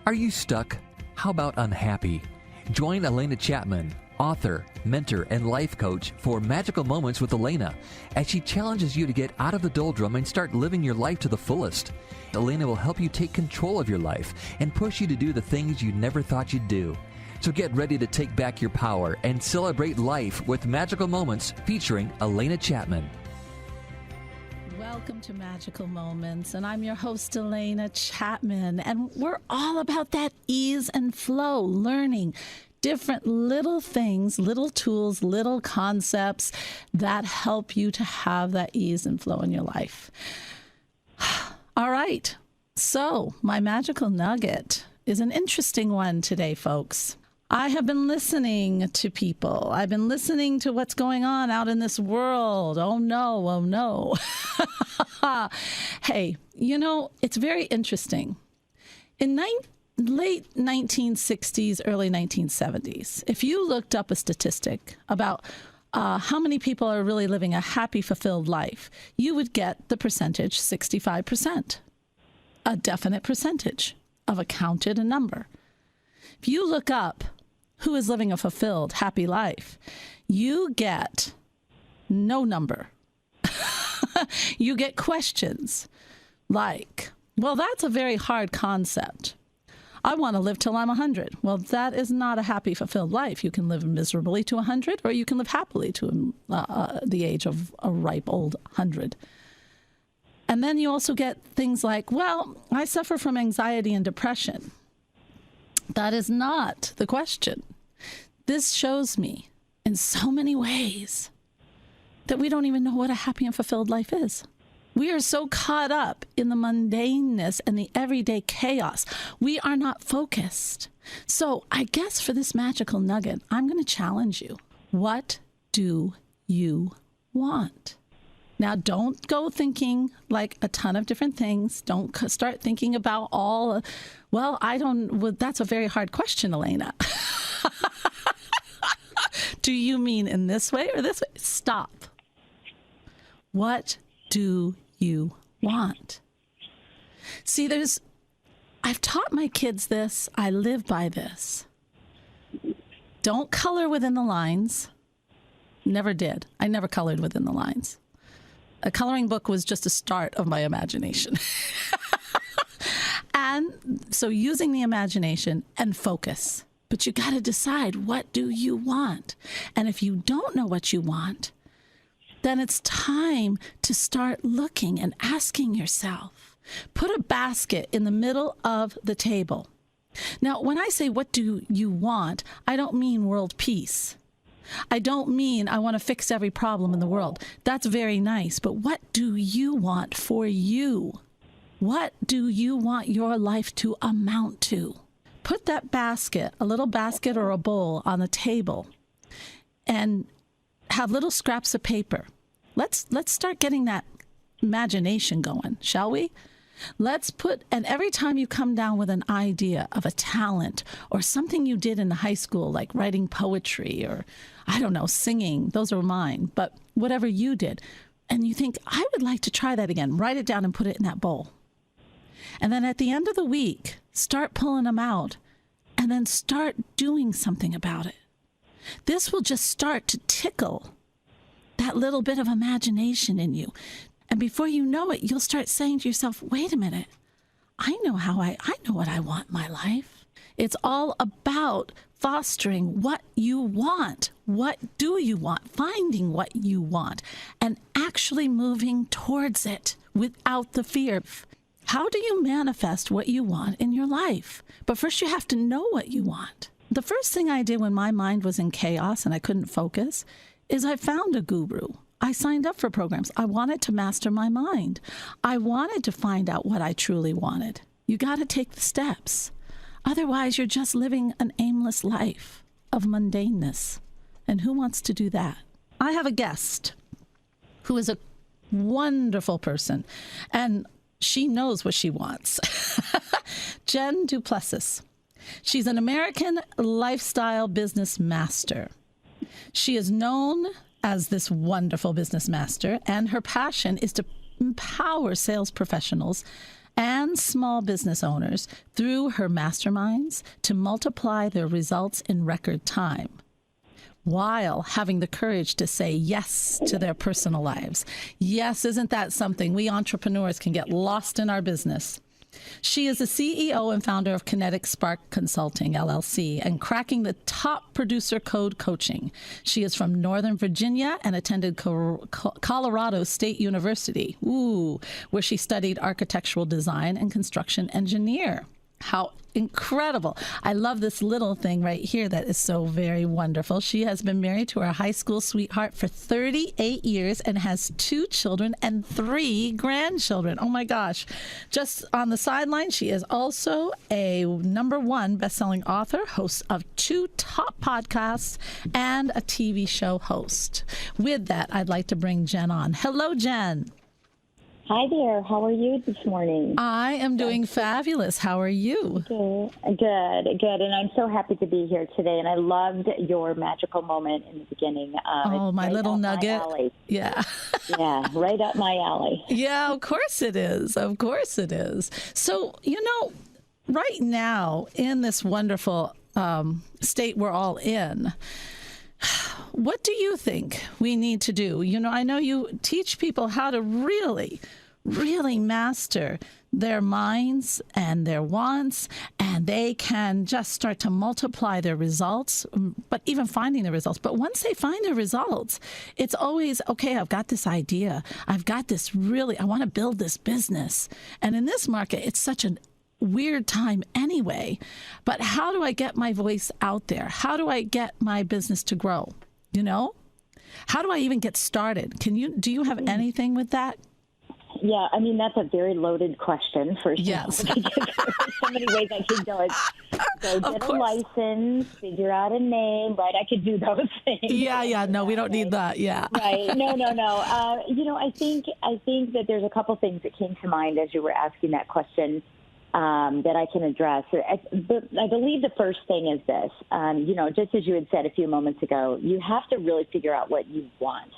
Are you stuck? How about unhappy? Join Alena Chapman, author, mentor, and life coach for Magical Moments with Alena, as she challenges you to get out of the doldrum and start living your life to the fullest. Alena will help you take control of your life and push you to do the things you never thought you'd do. So get ready to take back your power and celebrate life with Magical Moments featuring Alena Chapman. Welcome to Magical Moments, and I'm your host, Alena Chapman, and we're all about that ease and flow, learning different little things, little tools, little concepts that help you to have that ease and flow in your life. All right, so my magical nugget is an interesting one today, folks. I have been listening to people. I've been listening to what's going on out in this world. Oh, no, oh, no. Hey, you know, it's very interesting. In late 1960s, early 1970s, if you looked up a statistic about how many people are really living a happy, fulfilled life, you would get the percentage 65%, a definite percentage of a counted number. If you look up who is living a fulfilled, happy life, you get no number. You get questions like, well, that's a very hard concept. I want to live till I'm 100. Well, that is not a happy, fulfilled life. You can live miserably to 100, or you can live happily to the age of a ripe old 100. And then you also get things like, well, I suffer from anxiety and depression. That is not the question. This shows me in so many ways that we don't even know what a happy and fulfilled life is. We are so caught up in the mundaneness and the everyday chaos. We are not focused. So I guess for this magical nugget, I'm going to challenge you. What do you want? Now, don't go thinking like a ton of different things. Don't start thinking about well, that's a very hard question, Alena. Do you mean in this way or this way? Stop. What do you want? See, I've taught my kids this. I live by this. Don't color within the lines. Never did. I never colored within the lines. A coloring book was just a start of my imagination. And so using the imagination and focus. But you got to decide, what do you want? And if you don't know what you want, then it's time to start looking and asking yourself. Put a basket in the middle of the table. Now, when I say, what do you want, I don't mean world peace. I don't mean I want to fix every problem in the world. That's very nice. But what do you want for you? What do you want your life to amount to? Put that basket, a little basket or a bowl, on the table and have little scraps of paper. Let's start getting that imagination going, shall we? And every time you come down with an idea of a talent or something you did in high school, like writing poetry or, I don't know, singing, those are mine, but whatever you did, and you think, I would like to try that again, write it down and put it in that bowl. And then at the end of the week, start pulling them out and then start doing something about it. This will just start to tickle that little bit of imagination in you. And before you know it, you'll start saying to yourself, wait a minute, I know what I want in my life. It's all about fostering what you want. What do you want? Finding what you want and actually moving towards it without the fear. How do you manifest what you want in your life? But first you have to know what you want. The first thing I did when my mind was in chaos and I couldn't focus is I found a guru. I signed up for programs. I wanted to master my mind. I wanted to find out what I truly wanted. You got to take the steps. Otherwise, you're just living an aimless life of mundaneness. And who wants to do that? I have a guest who is a wonderful person, and she knows what she wants. Jen Duplessis. She's an American lifestyle business master. She is known as this wonderful business master, and her passion is to empower sales professionals and small business owners through her masterminds to multiply their results in record time, while having the courage to say yes to their personal lives. Yes, isn't that something? We entrepreneurs can get lost in our business. She is the CEO and founder of Kinetic Spark Consulting, LLC, and cracking the top producer code coaching. She is from Northern Virginia and attended Colorado State University, where she studied architectural design and construction engineer. How incredible. I love this little thing right here that is so very wonderful. She has been married to her high school sweetheart for 38 years and has 2 children and 3 grandchildren. Oh my gosh. Just on the sideline, she is also a #1 best-selling author, host of 2 top podcasts, and a TV show host. With that, I'd like to bring Jen on. Hello, Jen. Hi there. How are you this morning? I am doing fabulous. How are you? Good. And I'm so happy to be here today. And I loved your magical moment in the beginning. My right little nugget. Yeah. Yeah, right up my alley. Yeah, of course it is. Of course it is. So, right now in this wonderful state we're all in, what do you think we need to do? I know you teach people how to really, really master their minds and their wants, and they can just start to multiply their results, but even finding the results. But once they find their results, it's always, okay, I've got this idea. I've got this I want to build this business. And in this market, it's such a weird time anyway, but how do I get my voice out there? How do I get my business to grow? How do I even get started? Do you have anything with that? Yeah, I mean, that's a very loaded question, first of all. There's so many ways I could go. So get a license, figure out a name, right? I could do those things. Yeah. No, we don't need that. Yeah. Right. No. I think that there's a couple things that came to mind as you were asking that question. That I can address. I believe the first thing is this, just as you had said a few moments ago, you have to really figure out what you want.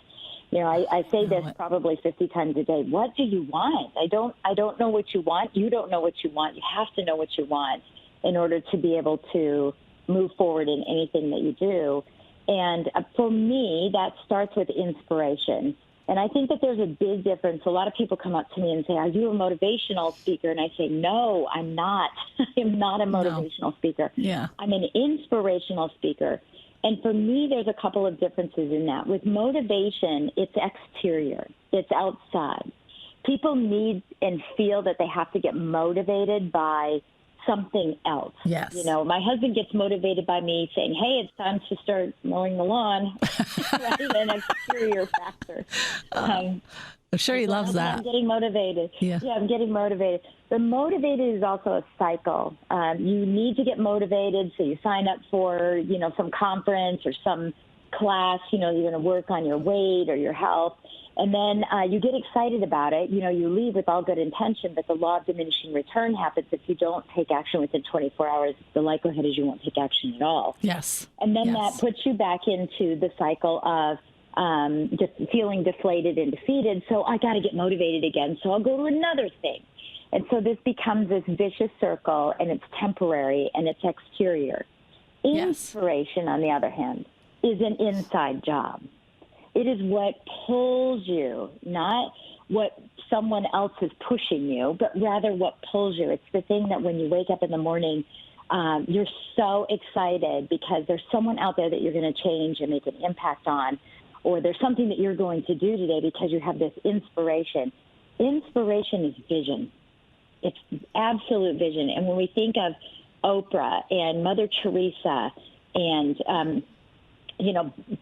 I say this probably 50 times a day. What do you want? I don't know what you want. You don't know what you want. You have to know what you want in order to be able to move forward in anything that you do. And for me, that starts with inspiration. And I think that there's a big difference. A lot of people come up to me and say, are you a motivational speaker? And I say, no, I'm not. I'm not a motivational speaker. Yeah. I'm an inspirational speaker. And for me, there's a couple of differences in that. With motivation, it's exterior. It's outside. People need and feel that they have to get motivated by something else. Yes. My husband gets motivated by me saying, hey, it's time to start mowing the lawn. Right? An exterior factor. I'm sure he loves that. I'm getting motivated. Yeah, I'm getting motivated. But motivated is also a cycle. You need to get motivated, so you sign up for, some conference or some class, you're going to work on your weight or your health. And then you get excited about it. You leave with all good intention, but the law of diminishing return happens if you don't take action within 24 hours. The likelihood is you won't take action at all. Yes. And then that puts you back into the cycle of just feeling deflated and defeated. So I got to get motivated again. So I'll go to another thing. And so this becomes this vicious circle, and it's temporary, and it's exterior. Inspiration, on the other hand, is an inside job. It is what pulls you, not what someone else is pushing you, but rather what pulls you. It's the thing that when you wake up in the morning, you're so excited because there's someone out there that you're going to change and make an impact on, or there's something that you're going to do today because you have this inspiration. Inspiration is vision. It's absolute vision. And when we think of Oprah and Mother Teresa and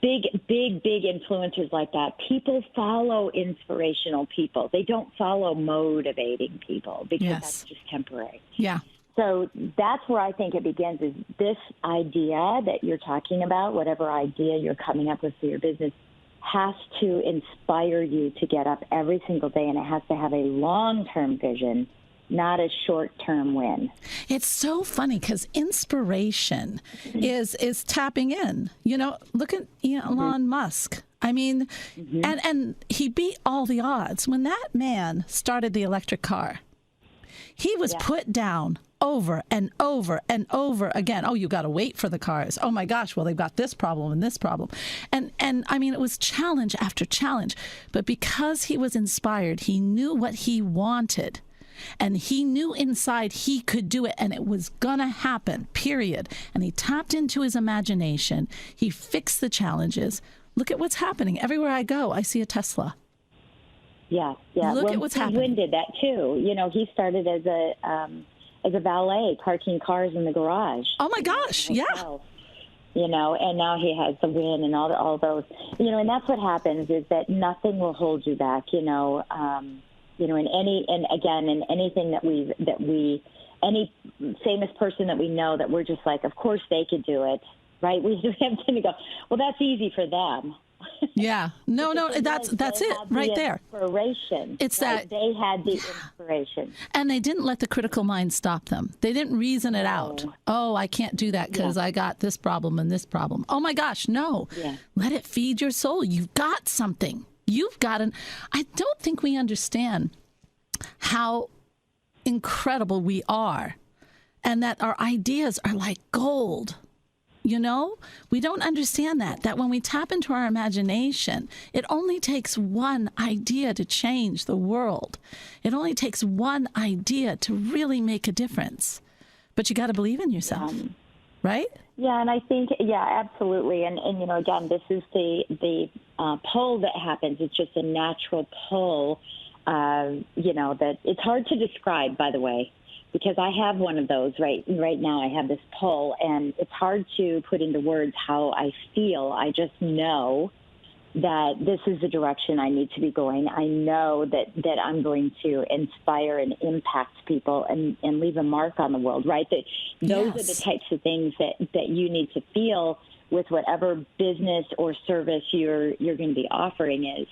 big influencers like that, people follow inspirational people. They don't follow motivating people because that's just temporary. Yeah. So that's where I think it begins, is this idea that you're talking about, whatever idea you're coming up with for your business, has to inspire you to get up every single day, and it has to have a long-term vision, not a short-term win. It's so funny because inspiration is tapping in. Look at Elon Musk. I mean, and he beat all the odds. When that man started the electric car, He was put down over and over and over again. Oh, you got to wait for the cars. Oh my gosh, well, they've got this problem and this problem. And I mean, it was challenge after challenge. But because he was inspired, he knew what he wanted. And he knew inside he could do it, and it was going to happen, period. And he tapped into his imagination. He fixed the challenges. Look at what's happening. Everywhere I go, I see a Tesla. Yeah. Look at what's happening. Wynn did that too. You know, he started as a valet, parking cars in the garage. Oh my gosh! Yeah. You know, and now he has the Wynn and all those. You know, and that's what happens is that nothing will hold you back. You know, in anything that we any famous person that we know that we're just like, of course they could do it, right? We have to go, well, that's easy for them. Yeah. No, that's it right there. Inspiration. It's right? that they had the inspiration. And they didn't let the critical mind stop them. They didn't reason it out. Oh, I can't do that because I got this problem and this problem. Oh my gosh, no. Yeah. Let it feed your soul. You've got something. You've got I don't think we understand how incredible we are and that our ideas are like gold. You know, we don't understand that when we tap into our imagination, it only takes one idea to change the world. It only takes one idea to really make a difference. But you got to believe in yourself, right? Yeah, and I think, absolutely. And you know, again, this is the pull that happens. It's just a natural pull, you know, that it's hard to describe, by the way. Because I have one of those right now. I have this pull, and it's hard to put into words how I feel. I just know that this is the direction I need to be going. I know that I'm going to inspire and impact people and leave a mark on the world, right? That those are the types of things that you need to feel with whatever business or service you're going to be offering is.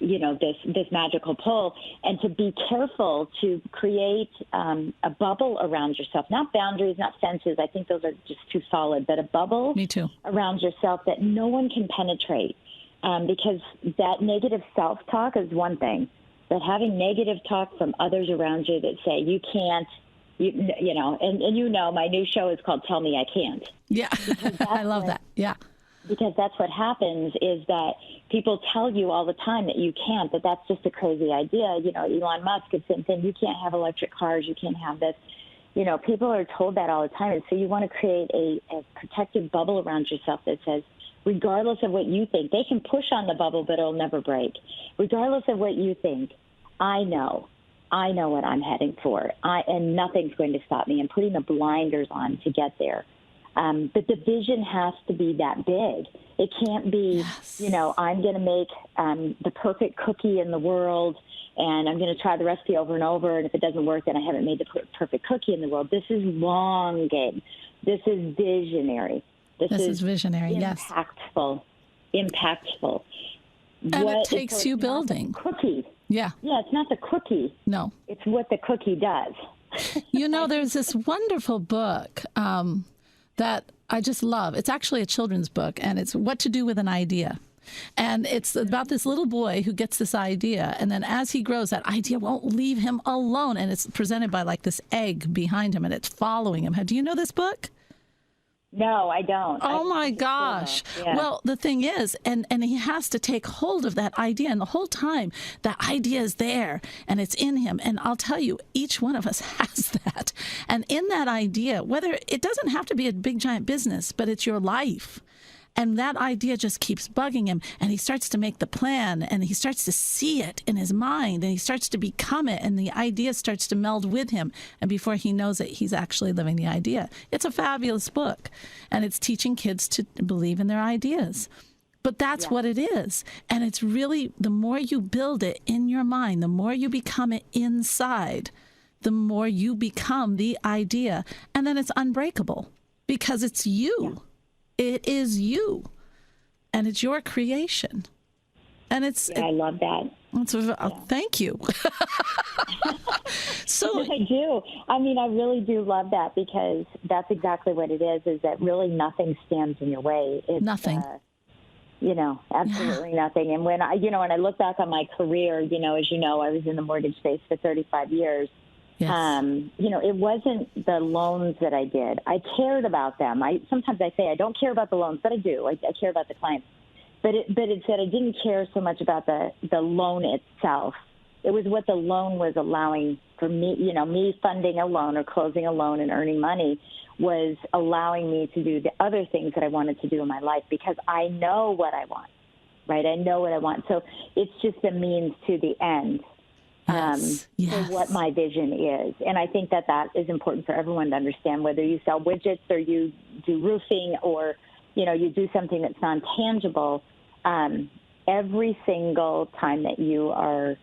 You know, this magical pull, and to be careful to create a bubble around yourself, not boundaries, not fences. I think those are just too solid, but a bubble around yourself that no one can penetrate, because that negative self-talk is one thing, but having negative talk from others around you that say you can't, you know, and you know, my new show is called Tell Me I Can't. Yeah, I love that. Yeah. Because that's what happens is that people tell you all the time that you can't, that that's just a crazy idea. You know, Elon Musk is saying, you can't have electric cars, you can't have this. You know, people are told that all the time. And so you want to create a protective bubble around yourself that says, regardless of what you think, they can push on the bubble, but it'll never break. Regardless of what you think, I know what I'm heading for. And nothing's going to stop me. I'm putting the blinders on to get there. But the vision has to be that big. It can't be, you know, I'm going to make the perfect cookie in the world, and I'm going to try the recipe over and over, and if it doesn't work, then I haven't made the perfect cookie in the world. This is long game. This is visionary. This is visionary, impactful. Impactful. And it takes you building. Cookie. Yeah. Yeah, it's not the cookie. No. It's what the cookie does. You know, there's this wonderful book that I just love. It's actually a children's book, and it's What to Do with an Idea. And it's about this little boy who gets this idea, and then as he grows, that idea won't leave him alone, and it's presented by like this egg behind him, and it's following him. Do you know this book? No, I don't. Oh, my gosh. Yeah. Well, the thing is, and he has to take hold of that idea. And the whole time, that idea is there and it's in him. And I'll tell you, each one of us has that. And in that idea, whether it doesn't have to be a big, giant business, but it's your life. And that idea just keeps bugging him, and he starts to make the plan, and he starts to see it in his mind, and he starts to become it, and the idea starts to meld with him. And before he knows it, he's actually living the idea. It's a fabulous book, and it's teaching kids to believe in their ideas. But that's what it is. And it's really, the more you build it in your mind, the more you become it inside, the more you become the idea. And then it's unbreakable because it's you. Yeah. It is you, and it's your creation, and it's. I love that. Thank you. So I do. I mean, I really do love that, because that's exactly what it is. Is that really nothing stands in your way? It's, nothing. You know, absolutely nothing. And when I look back on my career, you know, as you know, I was in the mortgage space for 35 years. It wasn't the loans that I did. I cared about them. Sometimes I say I don't care about the loans, but I do. I care about the clients. But it said I didn't care so much about the loan itself. It was what the loan was allowing for me. Me funding a loan or closing a loan and earning money was allowing me to do the other things that I wanted to do in my life because I know what I want, right? I know what I want. So it's just a means to the end. For what my vision is. And I think that is important for everyone to understand, whether you sell widgets or you do roofing or, you do something that's non-tangible. Every single time that you are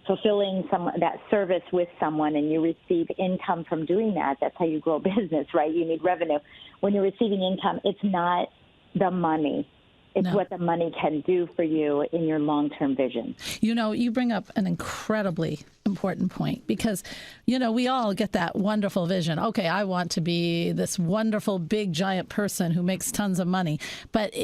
fulfilling that service with someone and you receive income from doing that, that's how you grow a business, right? You need revenue. When you're receiving income, it's not the money. It's what the money can do for you in your long-term vision. You bring up an incredibly important point because, we all get that wonderful vision. Okay, I want to be this wonderful, big, giant person who makes tons of money. But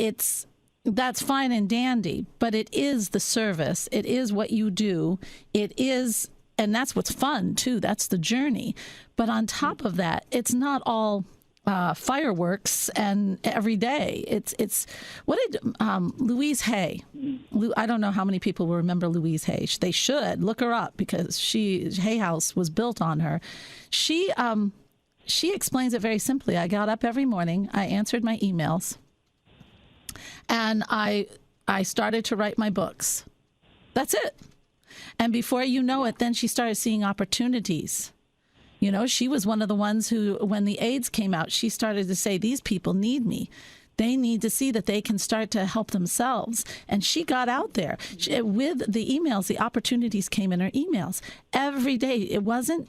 that's fine and dandy, but it is the service. It is what you do. It is, and that's what's fun, too. That's the journey. But on top of that, it's not all fireworks and every day. It's what did Louise Hay? I don't know how many people will remember Louise Hay. They should look her up because Hay House was built on her. She explains it very simply. I got up every morning. I answered my emails, and I started to write my books. That's it. And before you know it, then she started seeing opportunities. She was one of the ones who, when the AIDS came out, she started to say, these people need me. They need to see that they can start to help themselves. And she got out there. With the emails, the opportunities came in her emails. Every day, it wasn't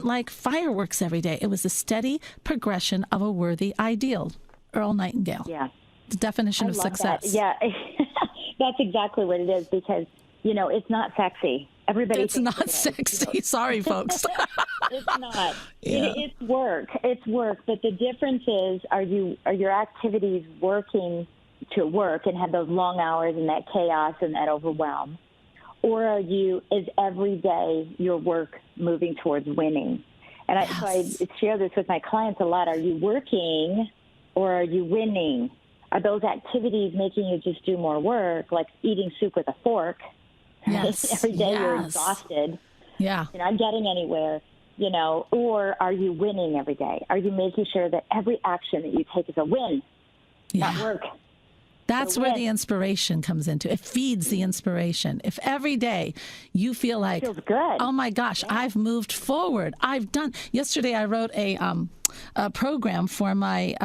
like fireworks every day. It was a steady progression of a worthy ideal. Earl Nightingale. Yeah. The definition of success. That. Yeah, that's exactly what it is because, it's not sexy. It's not sexy. Sorry, folks. It's not. Yeah. It's work. It's work. But the difference is, are your activities working to work and have those long hours and that chaos and that overwhelm? Or is every day your work moving towards winning? And so I share this with my clients a lot. Are you working or are you winning? Are those activities making you just do more work, like eating soup with a fork? Yes. Every day you're exhausted. Yeah. You're not getting anywhere, or are you winning every day? Are you making sure that every action that you take is a win, not work? That's where the inspiration comes into. It feeds the inspiration. If every day you feel like, feels good. Oh my gosh, I've moved forward. Yesterday I wrote a program for my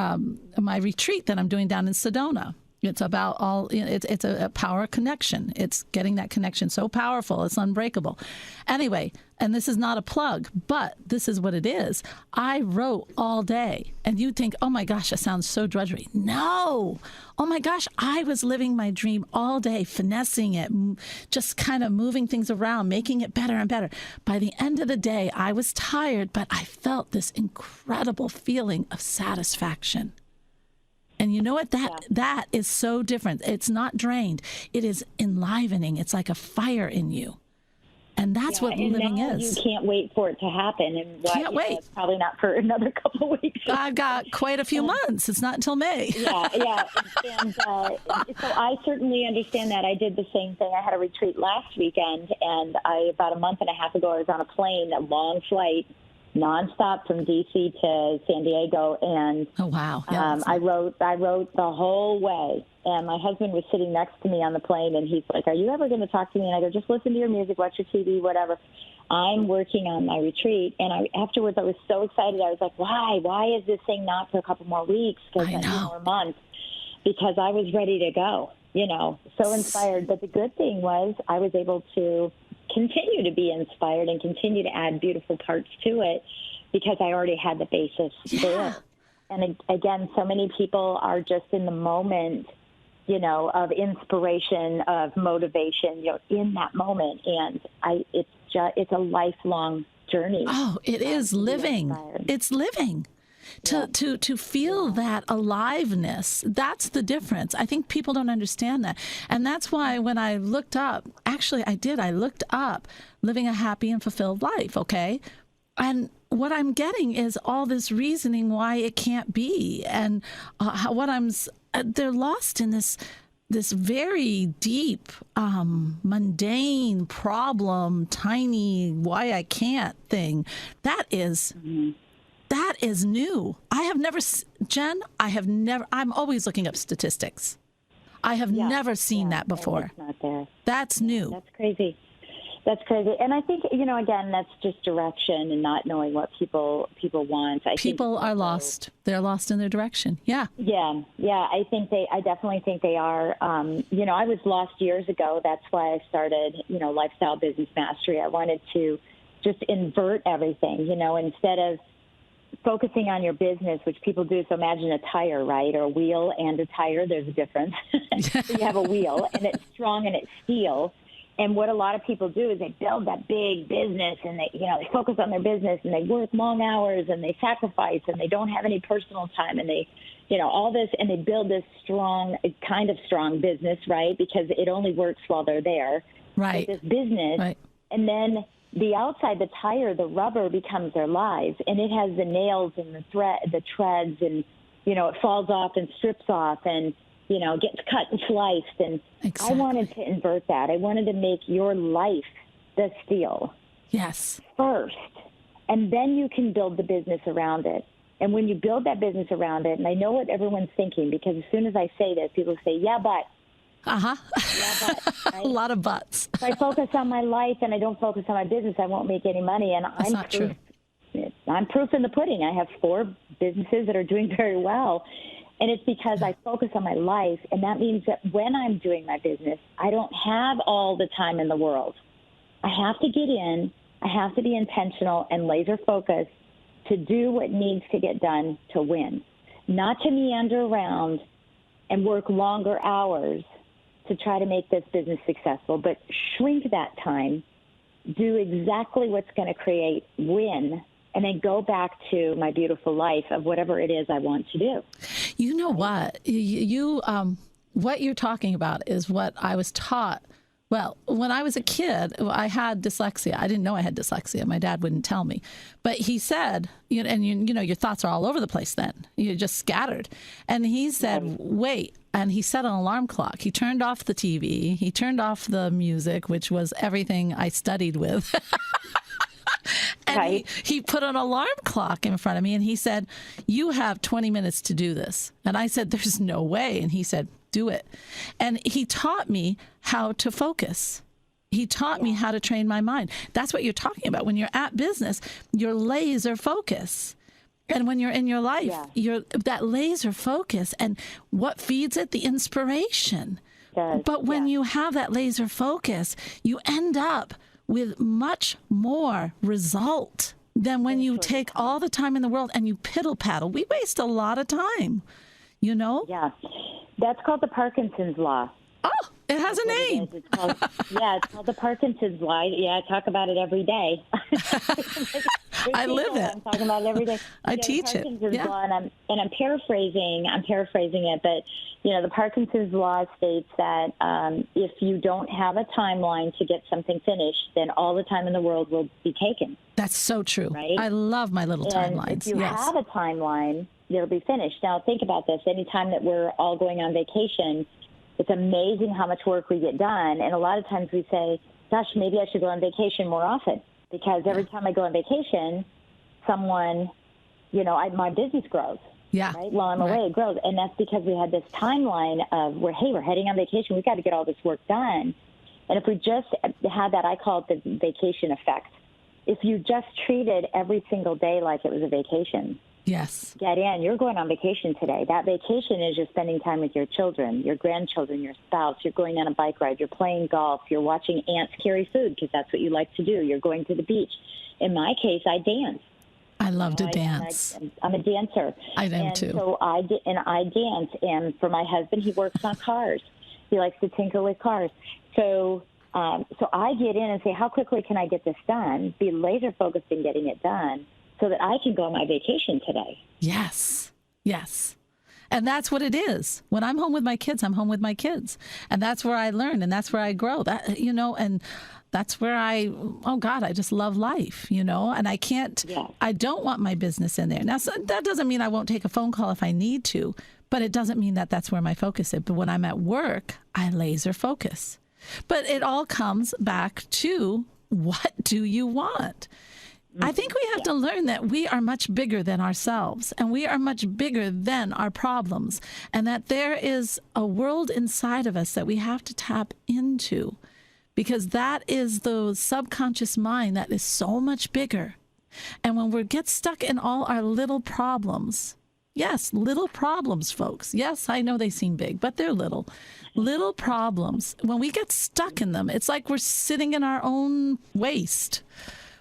retreat that I'm doing down in Sedona. It's about it's a power connection. It's getting that connection so powerful, it's unbreakable. Anyway, and this is not a plug, but this is what it is. I wrote all day, and you think, oh my gosh, that sounds so drudgery. No! Oh my gosh, I was living my dream all day, finessing it, just kind of moving things around, making it better and better. By the end of the day, I was tired, but I felt this incredible feeling of satisfaction. And you know what? That is so different. It's not drained. It is enlivening. It's like a fire in you. And that's what living is. You can't wait for it to happen. And can't wait. It's probably not for another couple of weeks. I've got quite a few months. It's not until May. Yeah. And so I certainly understand that. I did the same thing. I had a retreat last weekend, and about a month and a half ago, I was on a plane, a long flight, nonstop from D.C. to San Diego, and oh wow! I wrote the whole way. And my husband was sitting next to me on the plane, and he's like, "Are you ever going to talk to me?" And I go, "Just listen to your music, watch your TV, whatever." I'm working on my retreat, and afterwards I was so excited. I was like, "Why? Why is this thing not for a couple more weeks? Because a few more months?" Because I was ready to go. So inspired. But the good thing was I was able to continue to be inspired and continue to add beautiful parts to it because I already had the basis there. And again, so many people are just in the moment, of inspiration, of motivation, in that moment. And it's a lifelong journey. Oh, it is living. It's living. To feel that aliveness, that's the difference. I think people don't understand that. And that's why when I looked up, I looked up living a happy and fulfilled life, okay? And what I'm getting is all this reasoning why it can't be. And they're lost in this very deep, mundane problem, tiny, why I can't thing. That is new. Jen, I'm always looking up statistics. I have never seen that before. It's not there. That's new. That's crazy. That's crazy. And I think, again, that's just direction and not knowing what people want. People are lost. They're lost in their direction. Yeah. Yeah. I definitely think they are. I was lost years ago. That's why I started, Lifestyle Business Mastery. I wanted to just invert everything, instead of focusing on your business, which people do. So imagine a tire, right? Or a wheel and a tire. There's a difference. So you have a wheel and it's strong and it's steel. And what a lot of people do is they build that big business and they focus on their business and they work long hours and they sacrifice and they don't have any personal time and they, all this, and they build this strong business, right? Because it only works while they're there. Right. This business. Right. And then the outside, the tire, the rubber becomes their lives, and it has the nails and the treads, and, it falls off and strips off and, gets cut and sliced. And exactly. I wanted to invert that. I wanted to make your life the steel. Yes. First. And then you can build the business around it. And when you build that business around it, and I know what everyone's thinking, because as soon as I say this, people say, yeah, but. Uh-huh. Yeah, but. Right? A lot of buts. If I focus on my life and I don't focus on my business, I won't make any money. And That's not true. I'm proof in the pudding. I have 4 businesses that are doing very well. And it's because I focus on my life, and that means that when I'm doing my business, I don't have all the time in the world. I have to get in, I have to be intentional and laser focused to do what needs to get done to win, not to meander around and work longer hours to try to make this business successful, but shrink that time, do exactly what's going to create win, and then go back to my beautiful life of whatever it is I want to do. You know what? What you're talking about is what I was taught. Well, when I was a kid, I had dyslexia. I didn't know I had dyslexia. My dad wouldn't tell me. But he said, your thoughts are all over the place then. You're just scattered. And he said, wait. And he set an alarm clock. He turned off the TV. He turned off the music, which was everything I studied with. And right. he put an alarm clock in front of me, and he said, you have 20 minutes to do this. And I said, there's no way. And he said, do it. And he taught me how to focus. He taught me how to train my mind. That's what you're talking about. When you're at business, you're laser focus. And when you're in your life, you're that laser focus. And what feeds it? The inspiration. But when you have that laser focus, you end up with much more result than when you take all the time in the world and you piddle paddle. We waste a lot of time, Yeah. That's called the Parkinson's law. Oh, it has a name. It's called the Parkinson's law. Yeah, I talk about it every day. I live it. I'm talking about it every day. I teach it. Yeah. Law, and I'm paraphrasing it, but the Parkinson's law states that if you don't have a timeline to get something finished, then all the time in the world will be taken. That's so true. Right? I love my little timelines. If you have a timeline, it'll be finished. Now, think about this. Anytime that we're all going on vacation, it's amazing how much work we get done. And a lot of times we say, gosh, maybe I should go on vacation more often, because every time I go on vacation, someone, my business grows. Yeah. Right? While I'm away, it grows. And that's because we had this timeline of we're heading on vacation. We've got to get all this work done. And if we just had that, I call it the vacation effect. If you just treated every single day like it was a vacation. Yes. Get in. You're going on vacation today. That vacation is you're spending time with your children, your grandchildren, your spouse. You're going on a bike ride. You're playing golf. You're watching ants carry food because that's what you like to do. You're going to the beach. In my case, I dance. I love to dance. I'm a dancer. I am too. So I dance. And for my husband, he works on cars. He likes to tinker with cars. So I get in and say, how quickly can I get this done? Be laser focused in getting it done, so that I can go on my vacation today. Yes. And that's what it is. When I'm home with my kids, I'm home with my kids. And that's where I learn, and that's where I grow. And That's where I just love life, and I don't want my business in there. Now, so that doesn't mean I won't take a phone call if I need to, but it doesn't mean that that's where my focus is. But when I'm at work, I laser focus. But it all comes back to, what do you want? I think we have to learn that we are much bigger than ourselves, and we are much bigger than our problems, and that there is a world inside of us that we have to tap into, because that is the subconscious mind that is so much bigger. And when we get stuck in all our little problems, yes, little problems, folks. Yes, I know they seem big, but they're little. Little problems. When we get stuck in them, it's like we're sitting in our own waste.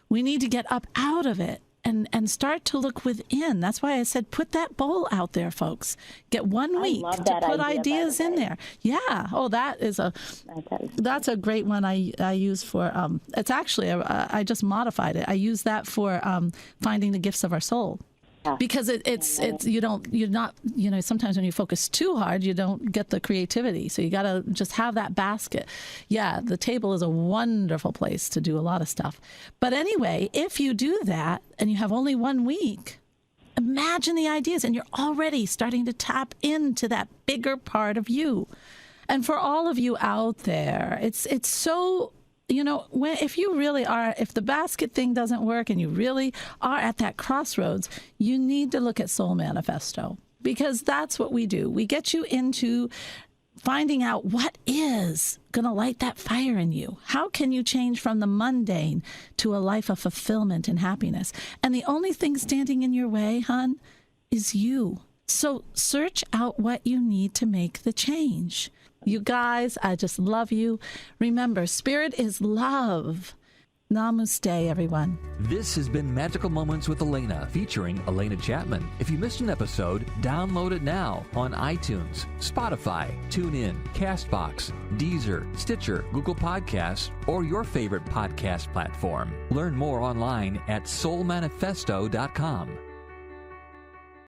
We need to get up out of it and start to look within. That's why I said, put that bowl out there, folks. Get 1 week to put ideas in there. Yeah. Oh, that's a great one I use for, it's actually, I just modified it. I use that for finding the gifts of our soul. Because you're not, sometimes when you focus too hard, you don't get the creativity. So you got to just have that basket. Yeah, the table is a wonderful place to do a lot of stuff. But anyway, if you do that and you have only 1 week, imagine the ideas, and you're already starting to tap into that bigger part of you. And for all of you out there, it's so... if you really are, if the basket thing doesn't work and you really are at that crossroads, you need to look at Soul Manifesto, because that's what we do. We get you into finding out what is going to light that fire in you. How can you change from the mundane to a life of fulfillment and happiness? And the only thing standing in your way, hon, is you. So search out what you need to make the change. You guys, I just love you. Remember, spirit is love. Namaste, everyone. This has been Magical Moments with Alena, featuring Alena Chapman. If you missed an episode, download it now on iTunes, Spotify, TuneIn, CastBox, Deezer, Stitcher, Google Podcasts, or your favorite podcast platform. Learn more online at soulmanifesto.com.